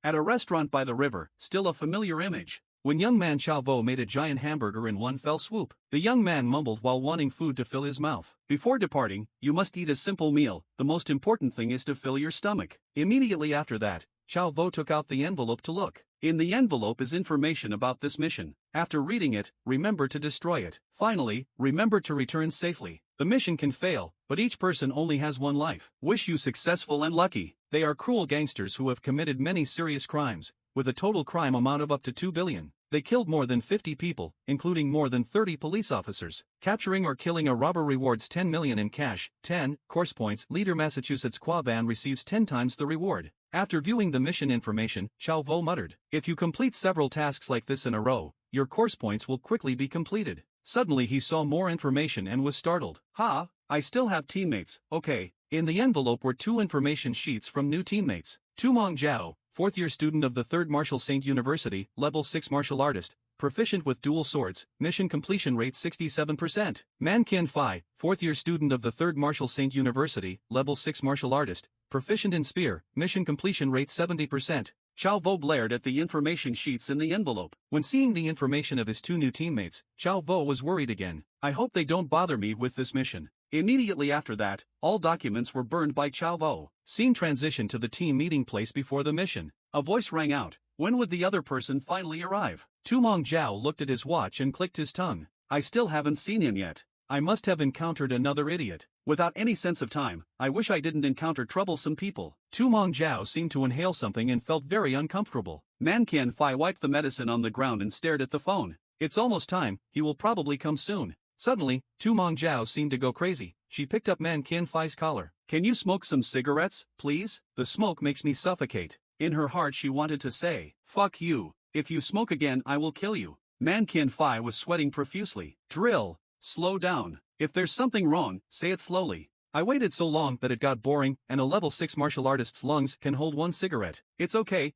At a restaurant by the river, still a familiar image. When young man Chao Vo made a giant hamburger in one fell swoop. The young man mumbled while wanting food to fill his mouth. Before departing, you must eat a simple meal, the most important thing is to fill your stomach. Immediately after that, Chao Vo took out the envelope to look. In the envelope is information about this mission. After reading it, remember to destroy it. Finally, remember to return safely. The mission can fail, but each person only has one life. Wish you successful and lucky. They are cruel gangsters who have committed many serious crimes, with a total crime amount of up to 2 billion. They killed more than 50 people, including more than 30 police officers. Capturing or killing a robber rewards 10 million in cash. 10 course points. Leader Massachusetts Quavan receives 10 times the reward. After viewing the mission information, Chao Vo muttered, if you complete several tasks like this in a row, your course points will quickly be completed. Suddenly he saw more information and was startled. Ha, I still have teammates, okay. In the envelope were 2 information sheets from new teammates. Tumong Zhao, 4th-year student of the 3rd Martial Saint University, level 6 martial artist, proficient with dual swords, mission completion rate 67%. Man Qian Fai, 4th-year student of the 3rd Martial Saint University, level 6 martial artist, proficient in spear, mission completion rate 70%. Chao Vo glared at the information sheets in the envelope. When seeing the information of his 2 new teammates, Chao Vo was worried again. I hope they don't bother me with this mission. Immediately after that, all documents were burned by Chao Vo. Scene transition to the team meeting place before the mission. A voice rang out. When would the other person finally arrive? Tumong Zhao looked at his watch and clicked his tongue. I still haven't seen him yet. I must have encountered another idiot. Without any sense of time, I wish I didn't encounter troublesome people. Tumong Zhao seemed to inhale something and felt very uncomfortable. Man Qian Fai wiped the medicine on the ground and stared at the phone. It's almost time, he will probably come soon. Suddenly, Tumong Zhao seemed to go crazy. She picked up Man Qian Fai's collar. Can you smoke some cigarettes, please? The smoke makes me suffocate. In her heart she wanted to say, fuck you. If you smoke again I will kill you. Man Qian Fai was sweating profusely. Drill. Slow down. If there's something wrong, say it slowly. I waited so long that it got boring, and a level 6 martial artist's lungs can hold 1 cigarette. It's okay.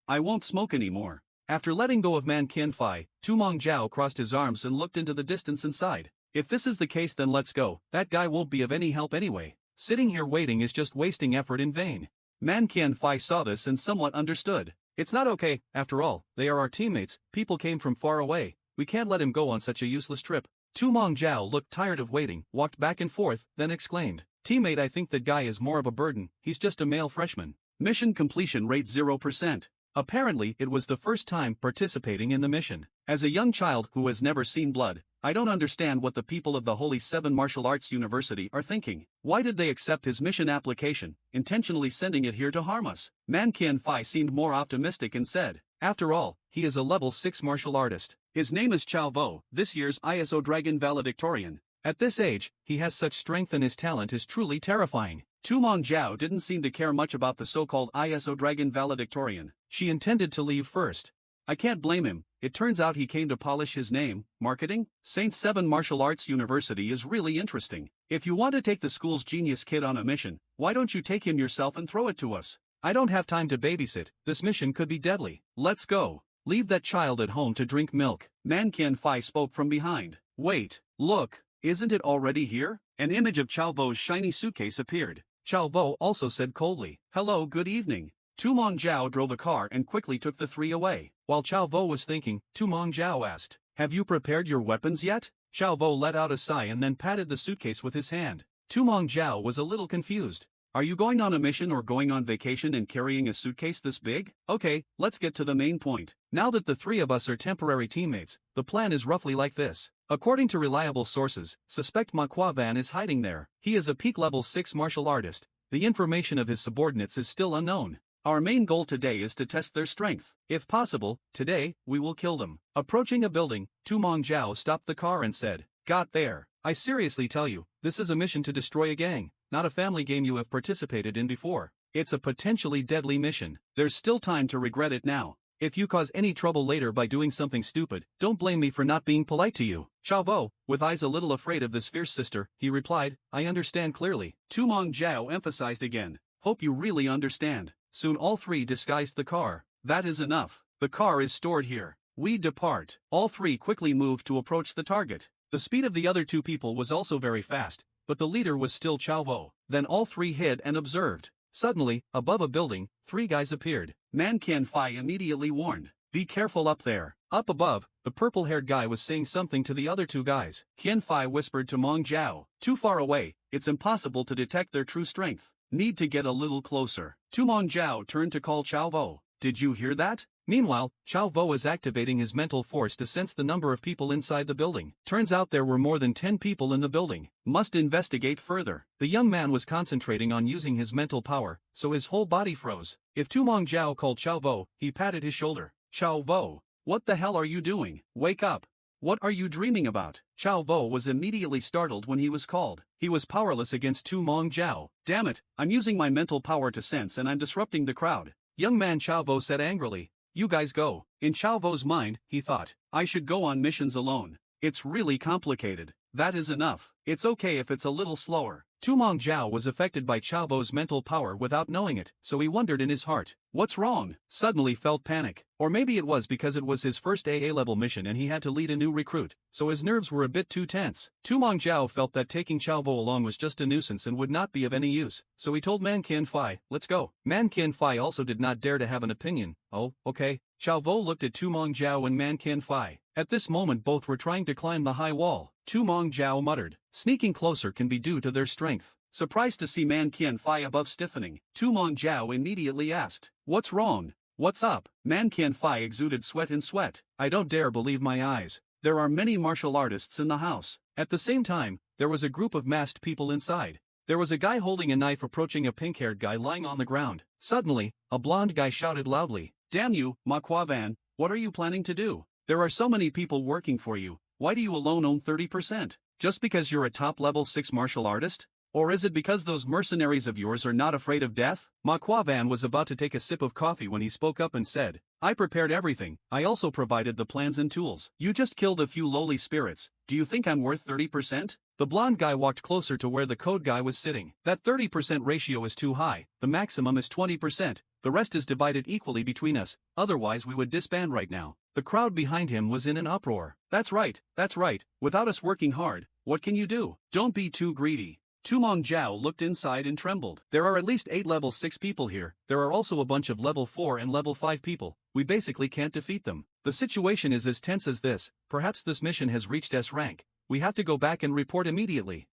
I won't smoke anymore. After letting go of Man Qian Fai, Tumong Zhao crossed his arms and looked into the distance and sighed. If this is the case then let's go, that guy won't be of any help anyway. Sitting here waiting is just wasting effort in vain. Man Qian Fai saw this and somewhat understood. It's not okay, after all, they are our teammates, people came from far away, we can't let him go on such a useless trip. Tumong Zhao looked tired of waiting, walked back and forth, then exclaimed, teammate, I think that guy is more of a burden, he's just a male freshman. Mission completion rate 0%. Apparently it was the first time participating in the mission. As a young child who has never seen blood, I don't understand what the people of the Holy 7 Martial Arts University are thinking. Why did they accept his mission application, intentionally sending it here to harm us? Man Qian Fai seemed more optimistic and said, after all, he is a level 6 martial artist. His name is Chao Vo, this year's ISO Dragon valedictorian. At this age, he has such strength and his talent is truly terrifying. Tumong Zhao didn't seem to care much about the so-called ISO Dragon valedictorian. She intended to leave first. I can't blame him, it turns out he came to polish his name. Marketing? Saint 7 Martial Arts University is really interesting. If you want to take the school's genius kid on a mission, why don't you take him yourself and throw it to us? I don't have time to babysit, this mission could be deadly. Let's go. Leave that child at home to drink milk. Man Qian Fai spoke from behind. Wait, look, isn't it already here? An image of Chao Vo's shiny suitcase appeared. Chao Vo also said coldly, hello, good evening. Tumong Zhao drove a car and quickly took the 3 away. While Chao Vo was thinking, Tumong Zhao asked, have you prepared your weapons yet? Chao Vo let out a sigh and then patted the suitcase with his hand. Tumong Zhao was a little confused. Are you going on a mission or going on vacation and carrying a suitcase this big? Okay, let's get to the main point. Now that the 3 of us are temporary teammates, the plan is roughly like this. According to reliable sources, suspect Manhwa Van is hiding there. He is a peak level 6 martial artist. The information of his subordinates is still unknown. Our main goal today is to test their strength. If possible, today, we will kill them. Approaching a building, Tumong Zhao stopped the car and said, got there. I seriously tell you, this is a mission to destroy a gang, not a family game you have participated in before. It's a potentially deadly mission. There's still time to regret it now. If you cause any trouble later by doing something stupid, don't blame me for not being polite to you. Chao Vo, with eyes a little afraid of this fierce sister, he replied, I understand clearly. Tumong Zhao emphasized again, hope you really understand. Soon all 3 disguised the car. That is enough. The car is stored here. We depart. All 3 quickly moved to approach the target. The speed of the other 2 people was also very fast, but the leader was still Chao Vo. Then all 3 hid and observed. Suddenly, above a building, 3 guys appeared. Man Qianfai immediately warned, "Be careful up there." Up above, the purple-haired guy was saying something to the other 2 guys. Qianfai whispered to Meng Jiao, "Too far away, it's impossible to detect their true strength. Need to get a little closer." Meng Jiao turned to call Chao Vo. "Did you hear that?" Meanwhile, Chao Vo is activating his mental force to sense the number of people inside the building. Turns out there were more than 10 people in the building. Must investigate further. The young man was concentrating on using his mental power, so his whole body froze. If Meng Jiao called Chao Vo, he patted his shoulder. "Chao Vo, what the hell are you doing? Wake up. What are you dreaming about?" Chao Vo was immediately startled when he was called. He was powerless against Meng Jiao. "Damn it, I'm using my mental power to sense and I'm disrupting the crowd." Young man Chao Vo said angrily. "You guys go." In Chao Vo's mind, he thought, "I should go on missions alone. It's really complicated. That is enough. It's okay if it's a little slower." Meng Jiao was affected by Chao Vo's mental power without knowing it, so he wondered in his heart, "What's wrong?" Suddenly felt panic. Or maybe it was because it was his first AA-level mission and he had to lead a new recruit, so his nerves were a bit too tense. Meng Jiao felt that taking Chao Vo along was just a nuisance and would not be of any use, so he told Man Qianfai, "Let's go." Man Qianfai also did not dare to have an opinion. "Oh, okay." Chao Vo looked at Meng Jiao and Man Qianfai. At this moment both were trying to climb the high wall. Meng Jiao muttered, "Sneaking closer can be due to their strength." Surprised to see Man Qianfai above stiffening, Meng Jiao immediately asked, "What's wrong? What's up?" Man Qianfai exuded sweat and sweat. "I don't dare believe my eyes. There are many martial artists in the house." At the same time, there was a group of masked people inside. There was a guy holding a knife approaching a pink-haired guy lying on the ground. Suddenly, a blonde guy shouted loudly, "Damn you, Manhwa, what are you planning to do? There are so many people working for you, why do you alone own 30%? Just because you're a top-level 6 martial artist? Or is it because those mercenaries of yours are not afraid of death?" Manhwa was about to take a sip of coffee when he spoke up and said, "I prepared everything, I also provided the plans and tools. You just killed a few lowly spirits, do you think I'm worth 30%? The blonde guy walked closer to where the code guy was sitting. "That 30% ratio is too high, the maximum is 20%, the rest is divided equally between us, otherwise we would disband right now." The crowd behind him was in an uproar. That's right, without us working hard, what can you do? Don't be too greedy." Meng Jiao looked inside and trembled. "There are at least 8 level 6 people here, there are also a bunch of level 4 and level 5 people, we basically can't defeat them. The situation is as tense as this, perhaps this mission has reached S rank, we have to go back and report immediately."